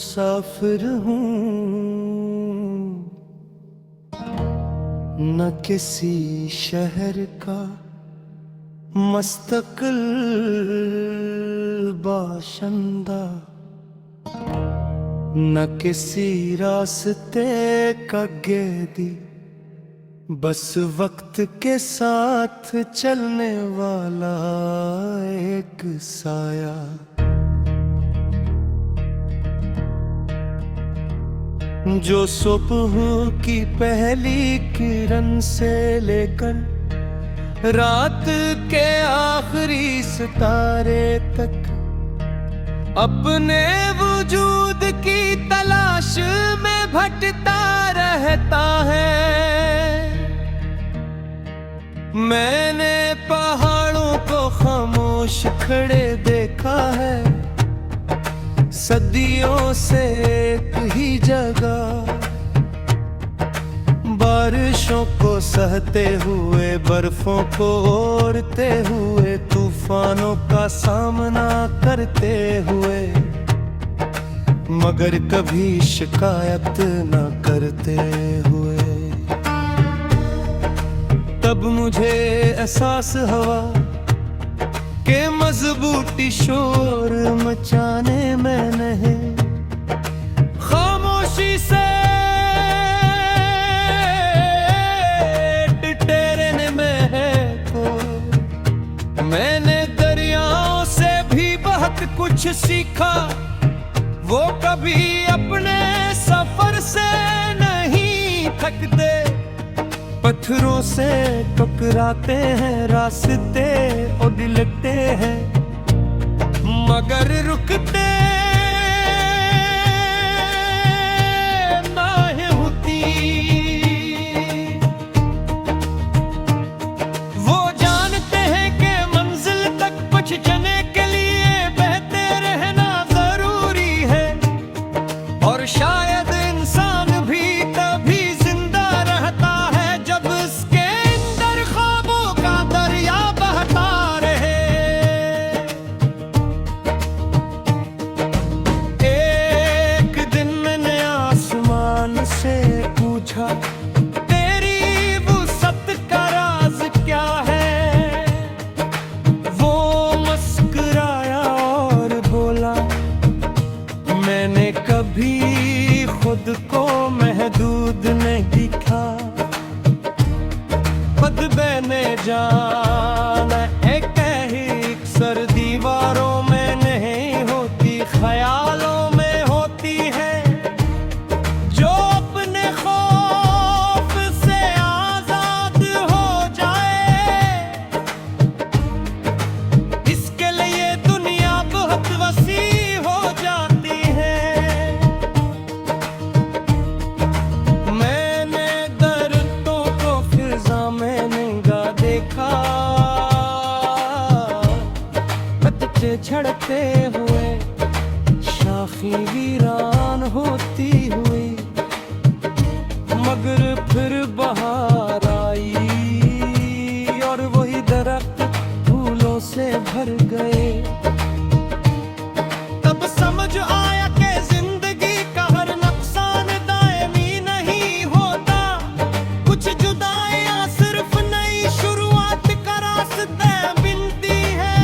मुसाफिर हूँ, न किसी शहर का मुस्तकिल बाशिंदा, न किसी रास्ते का कैदी, बस वक्त के साथ चलने वाला एक साया। जो सुबह की पहली किरण से लेकर रात के आखिरी सितारे तक अपने वजूद की तलाश में भटकता रहता है। मैंने पहाड़ों को खामोश खड़े देखा है, सदियों से एक ही जगह, बारिशों को सहते हुए, बर्फों को ओढ़ते हुए, तूफानों का सामना करते हुए, मगर कभी शिकायत न करते हुए। तब मुझे एहसास हुआ के मजबूती शोर मचाने में नहीं, खामोशी से ठिठुरने में है। तो मैंने दरियाओं से भी बहुत कुछ सीखा, वो कभी अपने सफर से नहीं थकते। पत्थरों से टकराते हैं रास्ते और दिलते हैं, मगर रुकते नहीं होती। वो जानते हैं कि मंजिल तक पहुंचने के लिए बहते रहना जरूरी है, और शायद इंसान भी तभी जिंदा रहता है जब उसके अंदर ख्वाबों का दरिया बहता रहे। एक दिन मैंने आसमान से पूछा, तेरी वुसअत का राज क्या है? वो मुस्कुराया और बोला, मैंने कभी खुद को महदूद नहीं देखा, खुद मैंने जाना एक ही सर दीवारों में नहीं होती, ख्यालों में होती है। जो अपने खौफ से आजाद हो जाए, इसके लिए दुनिया बहुत वसी हो जाती है। मैंने दर्दों को फिजा में निगाह देखा, पत्ते झड़ते हुए, शाखी वीरान होती हुई, मगर फिर बहार आई और वही दरख्त फूलों से भर गए। तब समझ आया कि जिंदगी का हर नुकसान दायमी नहीं होता, कुछ जुदाइयां सिर्फ नई शुरुआत का रास्ता बिनती है।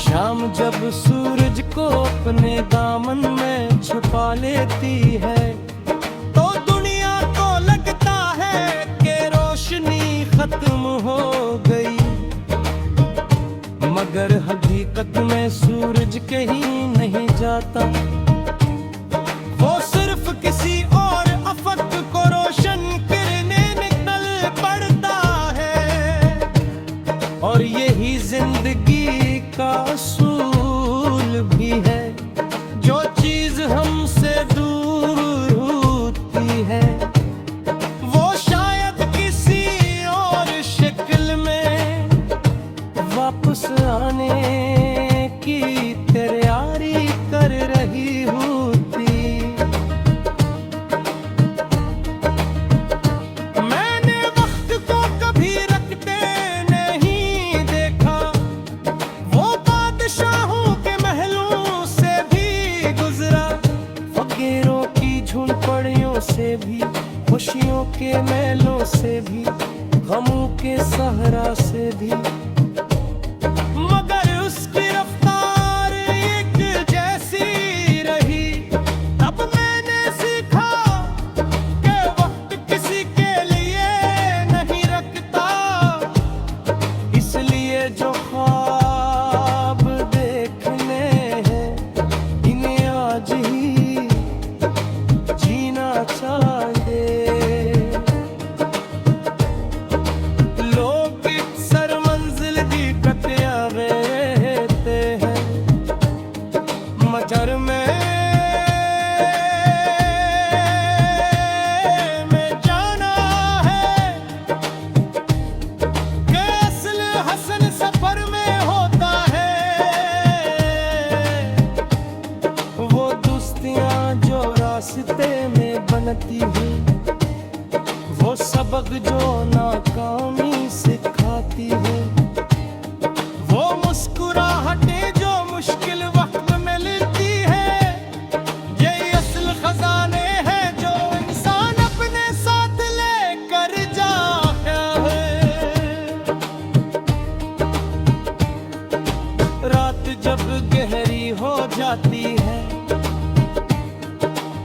शाम जब सूरज को अपने दामन में छुपा लेती है, तो दुनिया को लगता है कि रोशनी खत्म हो गई, मगर हकीकत में सूरज कहीं नहीं जाता। वो सिर्फ किसी और अफक को रोशन करने निकल पड़ता है, और यही जिंदगी का असूल भी है। जो चीज हमसे दूर होती है, वो शायद किसी और शक्ल में वापस आने की तैयारी कर रही खुशियों के मेलों से भी, गमों के सहरा से भी, मगर उसकी रफ्तार एक जैसी रही। तब मैंने सीखा कि वक्त किसी के लिए नहीं रखता, इसलिए जो ख्वाब देखने हैं इन्हें आज ही जीना चाहिए। लोग सर मंजिल की कटिया रहते हैं, मगर मैं जाना है कि असल हसन सफर में होता है। वो दोस्तियां जो रास्ते में बनती हैं, वो सबक जो नाकामी सिखाती है, वो मुस्कुराहटें जो मुश्किल वक्त में मिलती है, ये असल खजाने हैं जो इंसान अपने साथ लेकर जाता है। रात जब गहरी हो जाती है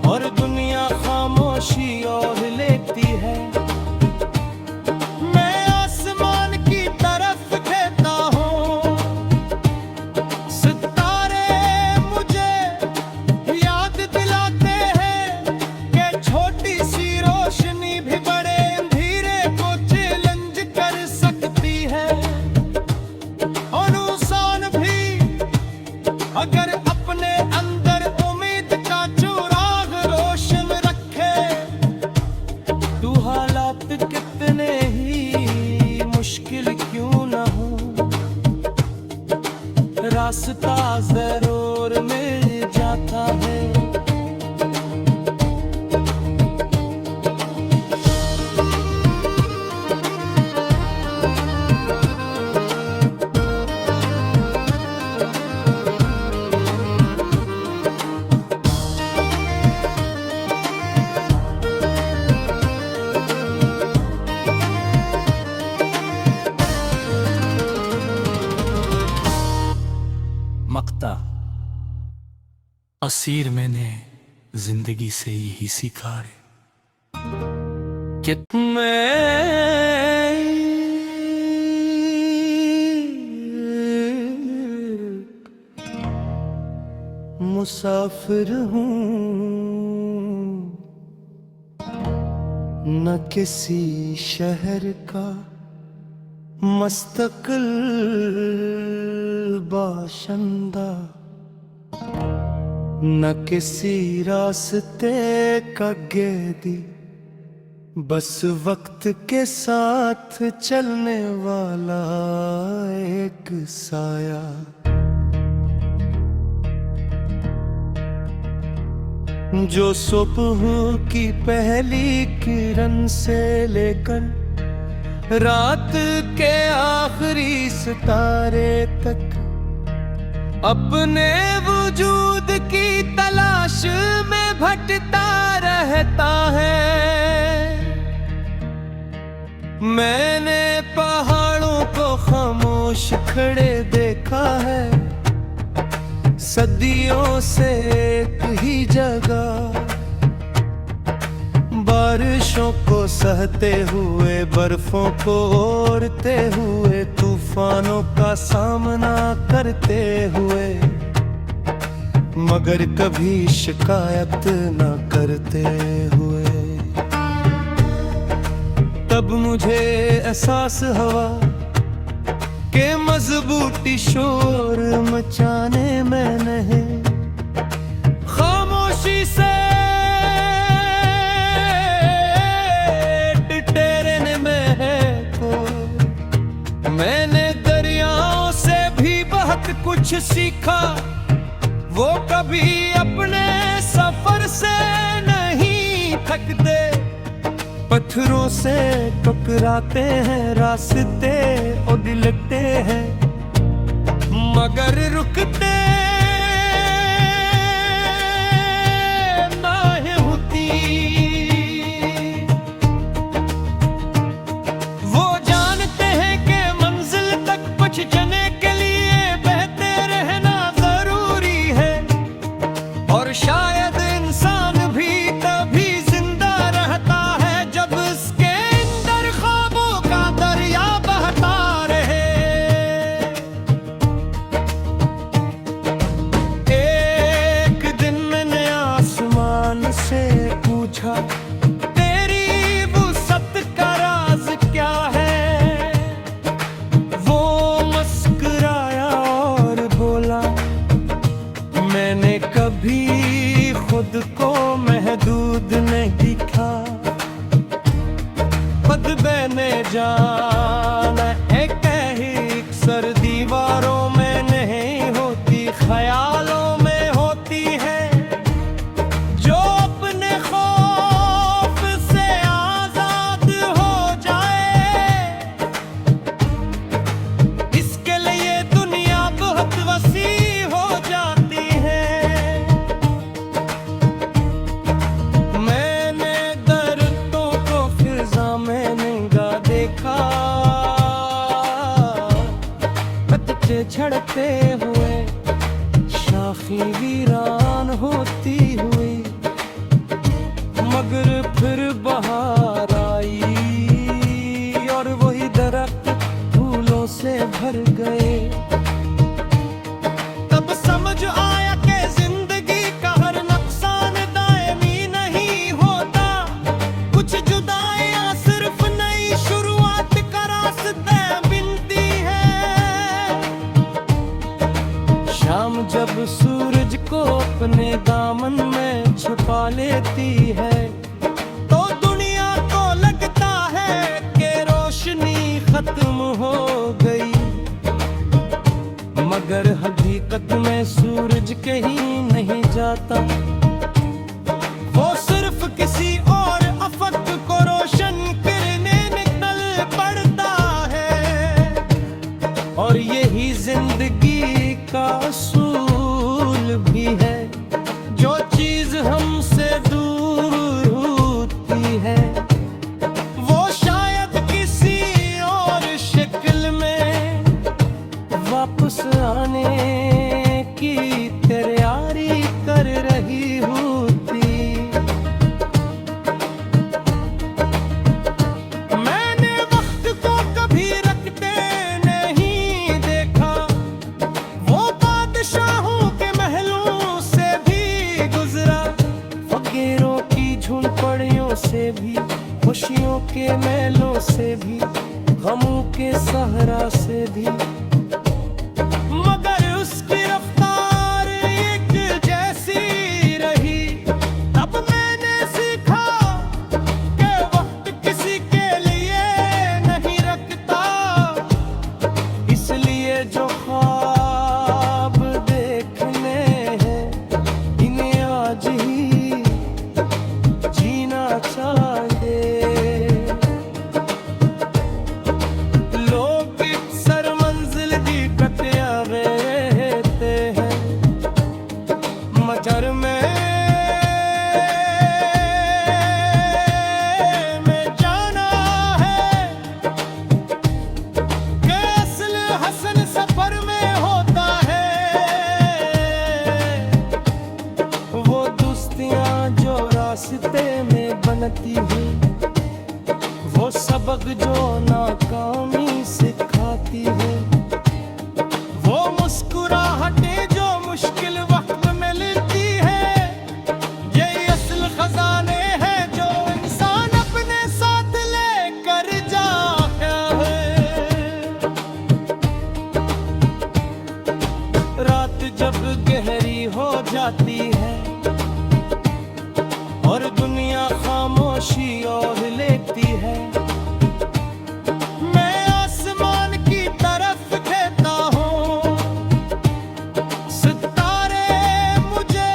और दुनिया खामोशी ओढ़ लेती है, मैं आसमान की तरफ कहता हूँ। सितारे मुझे याद दिलाते हैं कि छोटी सी रोशनी भी बड़े अंधेरे को चैलेंज कर सकती है। और इंसान भी अगर अपने अंदर उम्मीद का चिराग रोशन रखे, तो हालात कितने ही मुश्किल क्यों न हो, रास्ता जरूर मिल जाता है। मक्ता असीर मैंने जिंदगी से यही सीखा है कि मैं मुसाफिर हूँ, न किसी शहर का मुस्तकिल बाशिंदा, न किसी रास्ते का कैदी, बस वक्त के साथ चलने वाला एक साया। जो सुबह की पहली किरण से लेकर रात के आखिरी सितारे तक अपने वजूद की तलाश में भटकता रहता है। मैंने पहाड़ों को खामोश खड़े देखा है, सदियों से एक ही जगह, बारिशों को सहते हुए, बर्फों को ओढ़ते हुए, तूफानों का सामना करते हुए, मगर कभी शिकायत न करते हुए। तब मुझे एहसास हुआ कि मजबूती शोर मचाने में नहीं, खामोशी से ठिठुरने में है। तो मैंने दरियाओं से भी बहुत कुछ सीखा, वो कभी अपने सफर से नहीं थकते, पत्थरों से टकराते हैं रास्ते और दिलते हैं, मगर रुकते नहीं होती। मैंने जाना एक ही सर दीवारों में नहीं होती, ख्यालों में होती है। जो अपने खौफ से आजाद हो जाए, इसके लिए दुनिया बहुत वसी हो जाती है। मैंने दर्दों को फिजा में नंगा देखा, पत्ते झड़ते हुए, शाखी वीरान होती हुई, मगर फिर बहार आई और वही दरख्त फूलों से भर गए। तब समझ आया कि जिंदगी का हर नुकसान दायमी नहीं होता, कुछ जुदाइयां सिर्फ नई शुरुआत का रास्ता बिनती है। शाम जब सूरज को अपने दामन में छुपा लेती है, तो दुनिया को लगता है कि रोशनी खत्म हो गई, मगर हकीकत में सूरज कहीं नहीं जाता। वो सिर्फ किसी और अफक को रोशन करने निकल पड़ता है, और यही जिंदगी का असूल भी है। जो चीज हमसे दूर होती है, वो शायद किसी और शक्ल में वापस आने की तैयारी कर रही होती। मैंने वक्त को कभी रखते नहीं देखा, वो बादशाहों के महलों से भी गुजरा, फकीरों की झुंपड़ियों से भी, खुशियों के मेलों से भी, गमों के सहरा से भी, मगर उसकी रफ्तार एक जैसी रही। तब मैंने सीखा कि वक्त किसी के लिए नहीं रखता, इसलिए जो ख्वाब देखने हैं, इन्हें आज ही जीना चाहिए। लोग सर मंजिल दी कटिया रहते हैं, मगर मैं जाना है कि असल हसन सफर में होता है। वो दोस्तियां जो रास्ते में बनती हैं, वो सबक जो नाकामी सिखाती है, वो मुस्कुराहटें जो मुश्किल वक्त में मिलती है, ये असल खजाने हैं जो इंसान अपने साथ लेकर जाता है। रात जब गहरी हो जाती है और दुनिया खामोशी ओढ़ लेती है, मैं आसमान की तरफ कहता हूँ, सितारे मुझे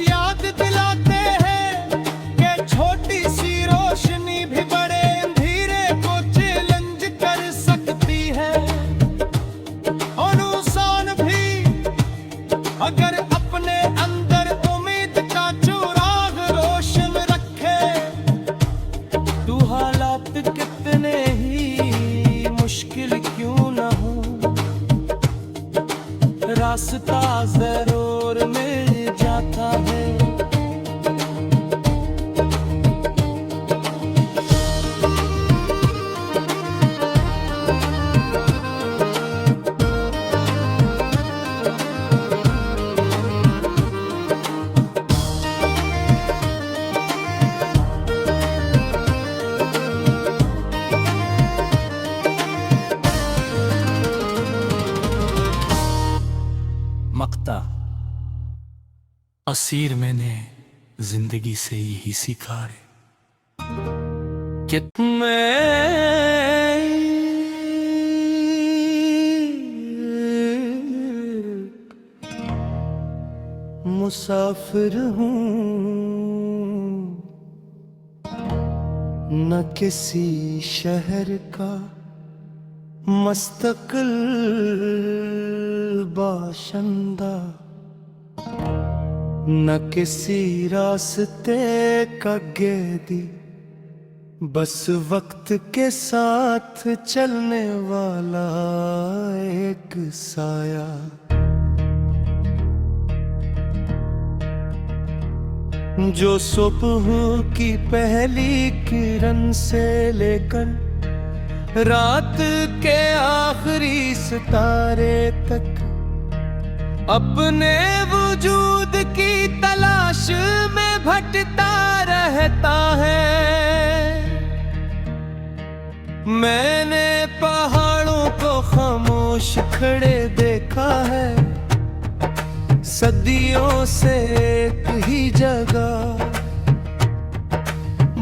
याद दिलाते हैं कि छोटी सी रोशनी भी बड़े अंधेरे को चैलेंज कर सकती है। और इंसान भी अगर अपने अंदर उम्मीद का चिराग रोशन रखे, तो हालात कितने ही मुश्किल क्यों न हो, रास्ता जरूर मिल जाता है। मक्ता असीर मैंने जिंदगी से यही सीखा है। कि मैं मुसाफिर हूँ, न किसी शहर का मुस्तकिल बाशिंदा, न किसी रास्ते का गेदी, बस वक्त के साथ चलने वाला एक साया। जो सुबह की पहली किरण से लेकर रात के आखिरी सितारे तक अपने वजूद की तलाश में भटकता रहता है। मैंने पहाड़ों को खामोश खड़े देखा है, सदियों से एक ही जगह,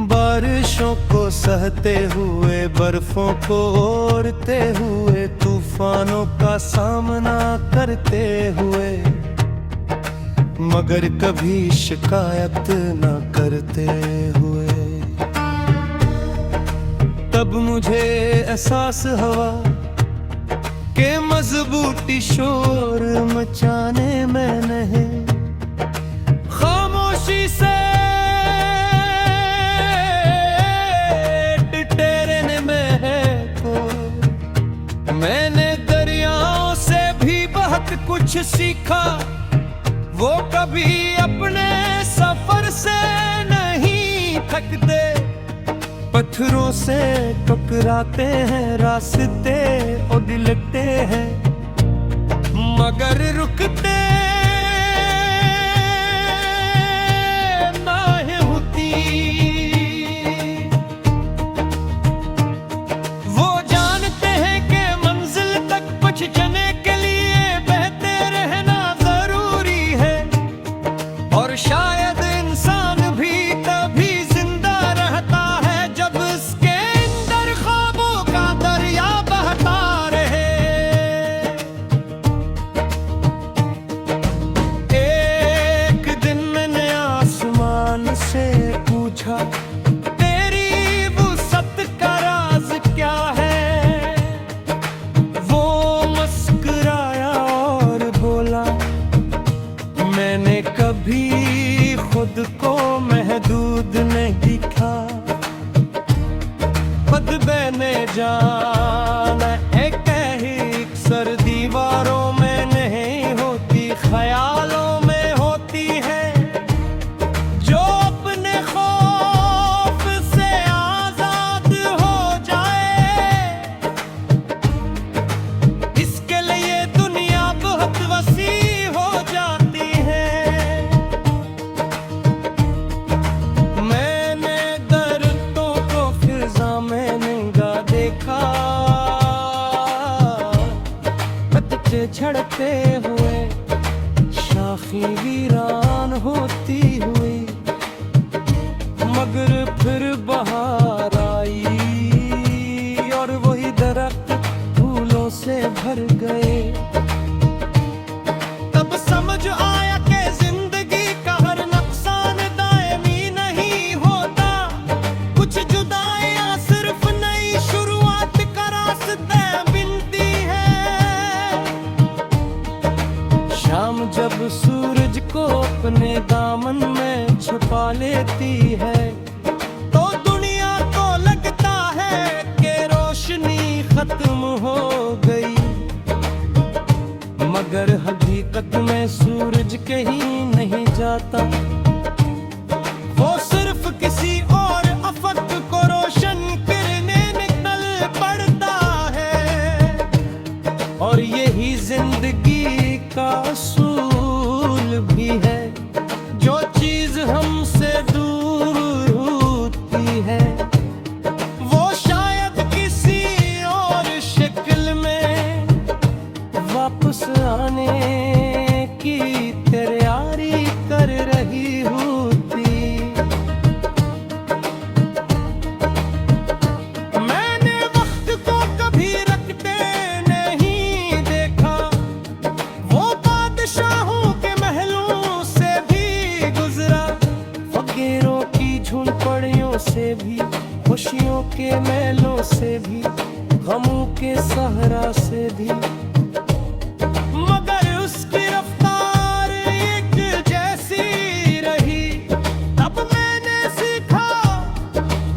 बारिशों को सहते हुए, बर्फों को ओढ़ते हुए, तूफानों का सामना करते हुए, मगर कभी शिकायत न करते हुए। तब मुझे एहसास हुआ के मजबूती शोर मचाने में नहीं, खामोशी से ठिठुरने में है को। मैंने दरियाओं से भी बहुत कुछ सीखा, वो कभी अपने सफर से नहीं थकते। पत्थरों से टकराते हैं रास्ते और दिलते हैं, मगर रुकते नहीं होती। वो जानते हैं कि मंजिल तक पहुंचने के लिए बहते रहना जरूरी है, और शायद इंसान भी तभी जिंदा रहता है जब उसके अंदर ख्वाबों का दरिया बहता रहे। एक दिन मैंने आसमान से पूछा, तेरी वुसअत का राज क्या है? वो मुस्कुराया और बोला, मैंने कभी खुद को महदूद नहीं देखा। खुतबे ने जाना एक ही सर दीवारों में नहीं होती, ख्यालों में होती है। जो अपने खौफ से आजाद हो जाए, इसके लिए दुनिया बहुत वसी हो जाती है। मैंने दर्दों को फिजा में निगाह देखा, पत्ते झड़ते हुए, शाखी वीरान होती हुई, मगर फिर बहार आई और वही दरख्त फूलों से भर गए। तब समझ आया कि जिंदगी का हर नुकसान दायमी नहीं होता, कुछ जुदाइयां सिर्फ नई शुरुआत का रास्ता बिनती है। शाम जब सूरज को अपने दामन में छुपा लेती है, तो दुनिया को लगता है कि रोशनी खत्म हो गई, मगर हकीकत में सूरज कहीं नहीं जाता। वो सिर्फ किसी और अफक को रोशन करने निकल पड़ता है, और यही जिंदगी का असूल भी है। जो चीज हमसे दूर होती है, वो शायद किसी और शक्ल में वापस आने की तैयारी कर रही खुशियों के मेलों से भी, गमों के सहरा से भी, मगर उसकी रफ्तार एक जैसी रही। तब मैंने सीखा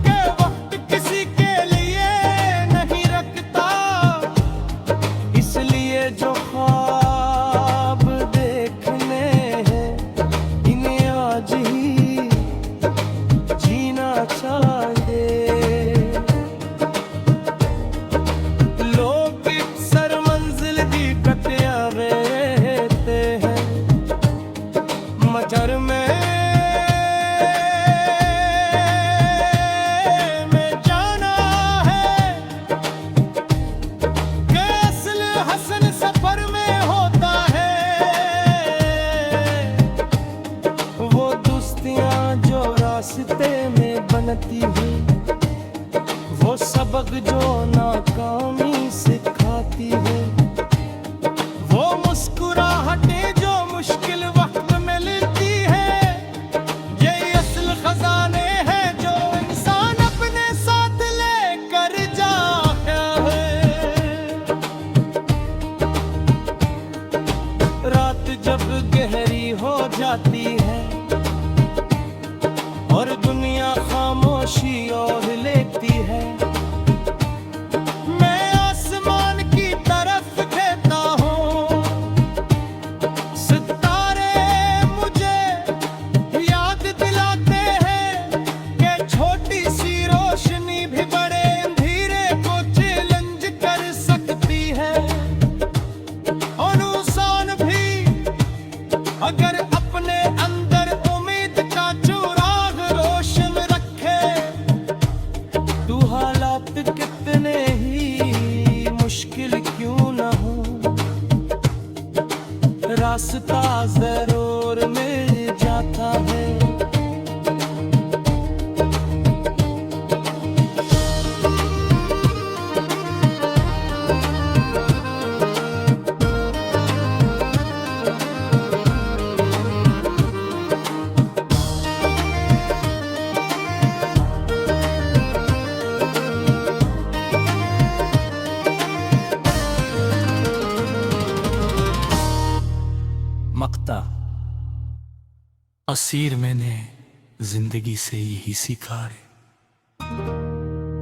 कि वक्त किसी के लिए नहीं रखता, इसलिए जो ख्वाब देखने हैं इन्हें आज ही जीना चाहिए। लोग सर मंजिल दी कटिया रहते हैं, मगर मैं जाना है कि असल हसन सफर में होता है। वो दोस्तियां जो रास्ते में बनती हैं, वो सबक जो नाकामी सिखाती है, वो मुस्कुराहटें जो मुश्किल वक्त में मिलती है, ये असल खजाने हैं जो इंसान अपने साथ लेकर जाता है। रात जब गहरी हो जाती है और दुनिया खामोशी ओढ़ लेती है, मैं आसमान की तरफ कहता हूँ, सितारे मुझे याद दिलाते हैं कि छोटी सी रोशनी भी बड़े अंधेरे को चैलेंज कर सकती है। और इंसान भी अगर अपने अंदर उम्मीद का चिराग रोशन रखे, तो हालात कितने ही मुश्किल क्यों न हो, रास्ता जरूर मिल जाता है। मक्ता असीर मैंने जिंदगी से यही सीखा है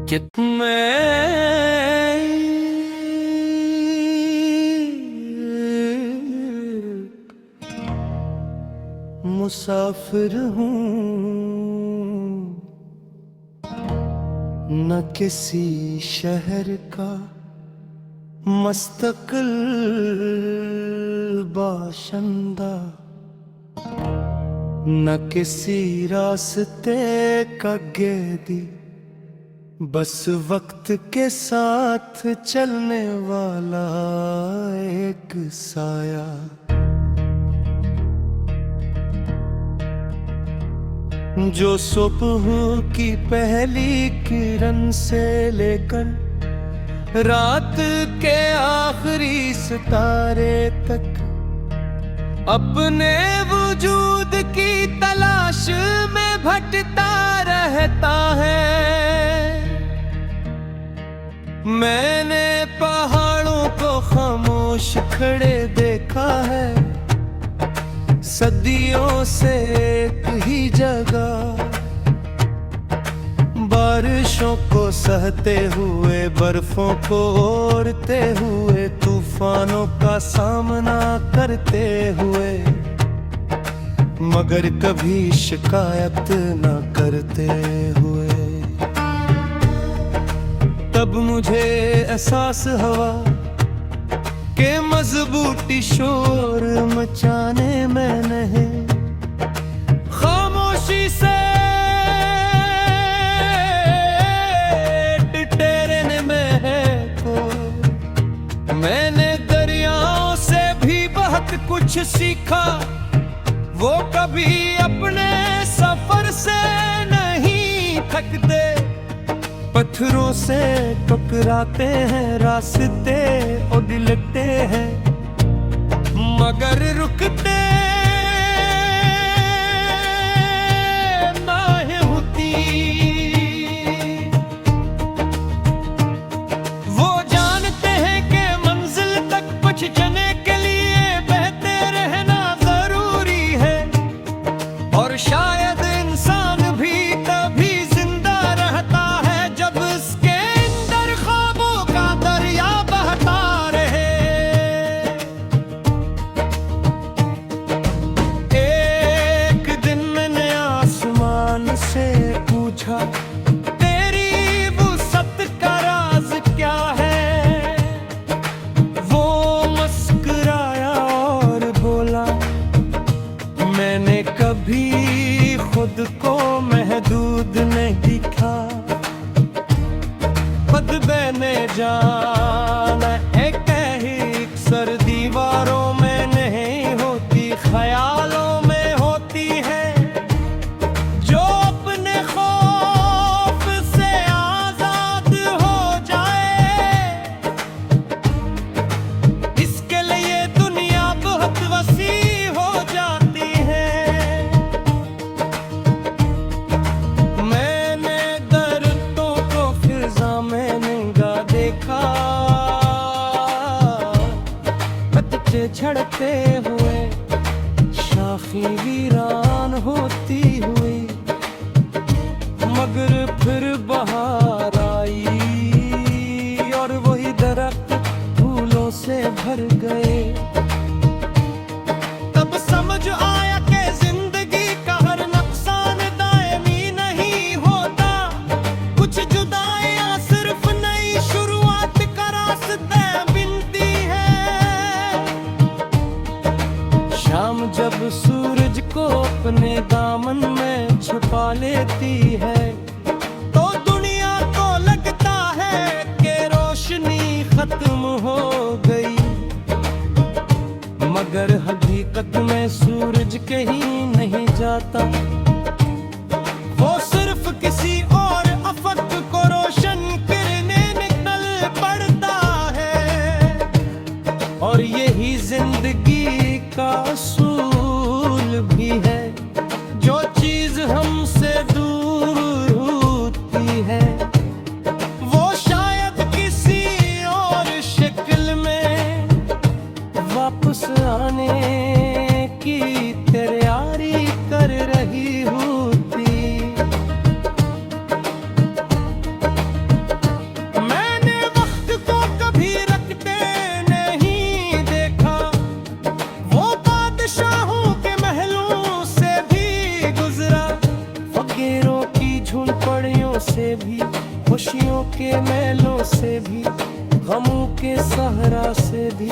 कि मैं मुसाफिर हूँ, न किसी शहर का मुस्तकिल बाशिंदा, न किसी रास्ते का कैदी, बस वक्त के साथ चलने वाला एक साया। जो सुबह की पहली किरण से लेकर रात के आखिरी सितारे तक अपने वजूद की तलाश में भटकता रहता है। मैंने पहाड़ों को खामोश खड़े देखा है, सदियों से एक ही जगह, बारिशों को सहते हुए, बर्फों को ओढ़ते हुए, तूफानों का सामना करते हुए, मगर कभी शिकायत न करते हुए। तब मुझे एहसास हुआ कि मजबूती शोर मचाने में नहीं, खामोशी से टेरने में है। तो मैंने दरियाओं से भी बहुत कुछ सीखा, वो कभी अपने सफर से नहीं थकते, पत्थरों से टकराते हैं, रास्ते उलटते हैं, मगर रुकते नहीं होती। मैंने जाना एक ही सर दीवारों में नहीं होती, ख्यालों में होती है। जो अपने खौफ से आजाद हो जाए, इसके लिए दुनिया बहुत वसी हो जाती है। मैंने दर्दों को फिजा में नंगा देखा, बच्चे झड़ते हुए, शाखी वीरान होती हुई, मगर फिर बहार आई और वही दरख्त फूलों से भर गए। तब समझ आया कि जिंदगी का हर नुकसान दायमी नहीं होता, कुछ जुदाइयां सिर्फ नई शुरुआत का रास्ता बिनती है। शाम जब सूरज को अपने दामन में छुपा लेती है, तो दुनिया को लगता है कि रोशनी खत्म हो गई, मगर हकीकत में सूरज कहीं नहीं जाता। वो सिर्फ किसी और अफक को रोशन करने निकल पड़ता है। और यही जिंदगी का असूल भी है, जो चीज हमसे दूर होती है, वो शायद किसी और शक्ल में वापस आने की तैयारी कर रही होती। मैंने वक्त को कभी रखते नहीं देखा, वो बादशाहों के महलों से भी गुजरा, फकीरों की झुंपड़ियों से भी, खुशियों के मेलों से भी, गमों के सहरा से भी।